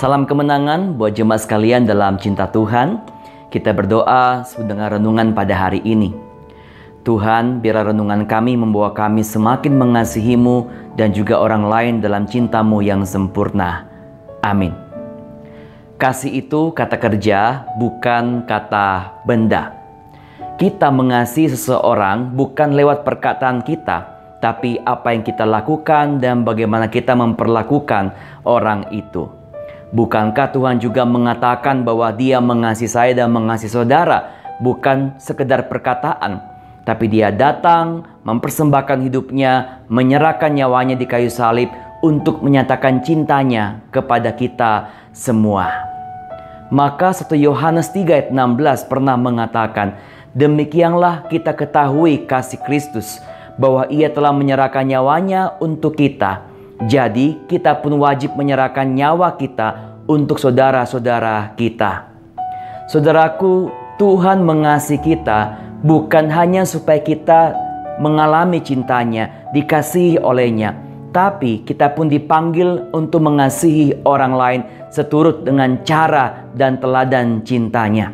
Salam kemenangan buat jemaat sekalian dalam cinta Tuhan. Kita berdoa dengan renungan pada hari ini. Tuhan, biar renungan kami membawa kami semakin mengasihi-Mu dan juga orang lain dalam cinta-Mu yang sempurna. Amin. Kasih itu kata kerja, bukan kata benda. Kita mengasihi seseorang bukan lewat perkataan kita, tapi apa yang kita lakukan dan bagaimana kita memperlakukan orang itu. Bukankah Tuhan juga mengatakan bahwa Dia mengasihi saya dan mengasihi saudara, bukan sekedar perkataan, tapi Dia datang, mempersembahkan hidupnya, menyerahkan nyawanya di kayu salib untuk menyatakan cintanya kepada kita semua. Maka 1 Yohanes 3 ayat 16 pernah mengatakan, demikianlah kita ketahui kasih Kristus, bahwa Ia telah menyerahkan nyawanya untuk kita. Jadi kita pun wajib menyerahkan nyawa kita untuk saudara-saudara kita. Saudaraku, Tuhan mengasihi kita bukan hanya supaya kita mengalami cintanya, dikasihi olehnya, tapi kita pun dipanggil untuk mengasihi orang lain seturut dengan cara dan teladan cintanya.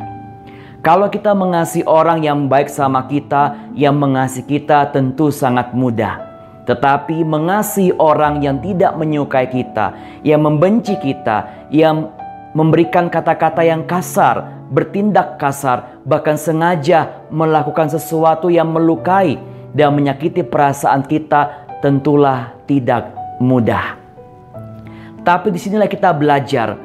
Kalau kita mengasihi orang yang baik sama kita, yang mengasihi kita tentu sangat mudah. Tetapi mengasihi orang yang tidak menyukai kita, yang membenci kita, yang memberikan kata-kata yang kasar, bertindak kasar, bahkan sengaja melakukan sesuatu yang melukai dan menyakiti perasaan kita, tentulah tidak mudah. Tapi disinilah kita belajar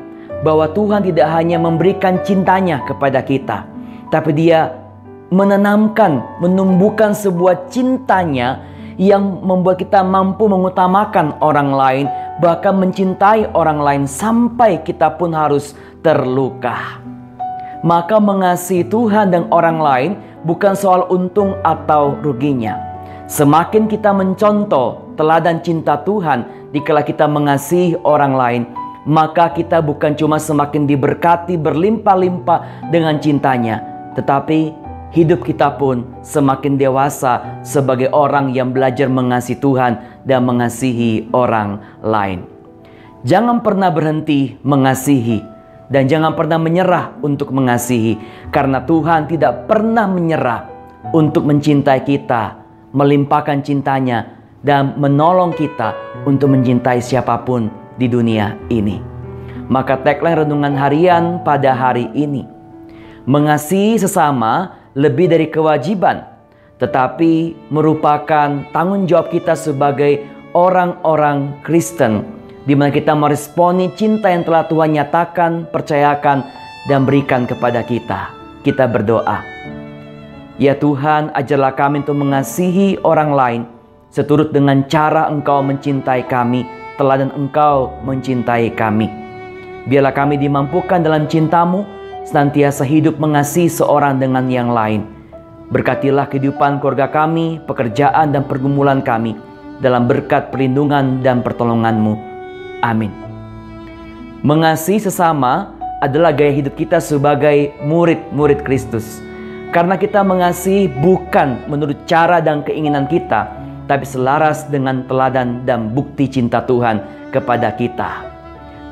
bahwa Tuhan tidak hanya memberikan cintanya kepada kita, tapi Dia menanamkan, menumbuhkan sebuah cintanya yang membuat kita mampu mengutamakan orang lain, bahkan mencintai orang lain sampai kita pun harus terluka. Maka mengasihi Tuhan dan orang lain bukan soal untung atau ruginya. Semakin kita mencontoh teladan cinta Tuhan dikala kita mengasihi orang lain, maka kita bukan cuma semakin diberkati berlimpah-limpah dengan cintanya, tetapi hidup kita pun semakin dewasa sebagai orang yang belajar mengasihi Tuhan dan mengasihi orang lain. Jangan pernah berhenti mengasihi dan jangan pernah menyerah untuk mengasihi, karena Tuhan tidak pernah menyerah untuk mencintai kita, melimpahkan cintanya dan menolong kita untuk mencintai siapapun di dunia ini. Maka tagline renungan harian pada hari ini, mengasihi sesama lebih dari kewajiban, tetapi merupakan tanggung jawab kita sebagai orang-orang Kristen, di mana kita meresponi cinta yang telah Tuhan nyatakan, percayakan, dan berikan kepada kita. Kita berdoa. Ya Tuhan, ajarlah kami untuk mengasihi orang lain seturut dengan cara Engkau mencintai kami, teladan Engkau mencintai kami. Biarlah kami dimampukan dalam cinta-Mu, senantiasa hidup mengasihi seorang dengan yang lain. Berkatilah kehidupan keluarga kami, pekerjaan dan pergumulan kami, dalam berkat perlindungan dan pertolongan-Mu. Amin. Mengasihi sesama adalah gaya hidup kita sebagai murid-murid Kristus. Karena kita mengasihi bukan menurut cara dan keinginan kita, tapi selaras dengan teladan dan bukti cinta Tuhan kepada kita.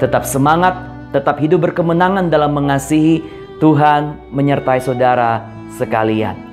Tetap semangat, tetap hidup berkemenangan dalam mengasihi. Tuhan menyertai saudara sekalian.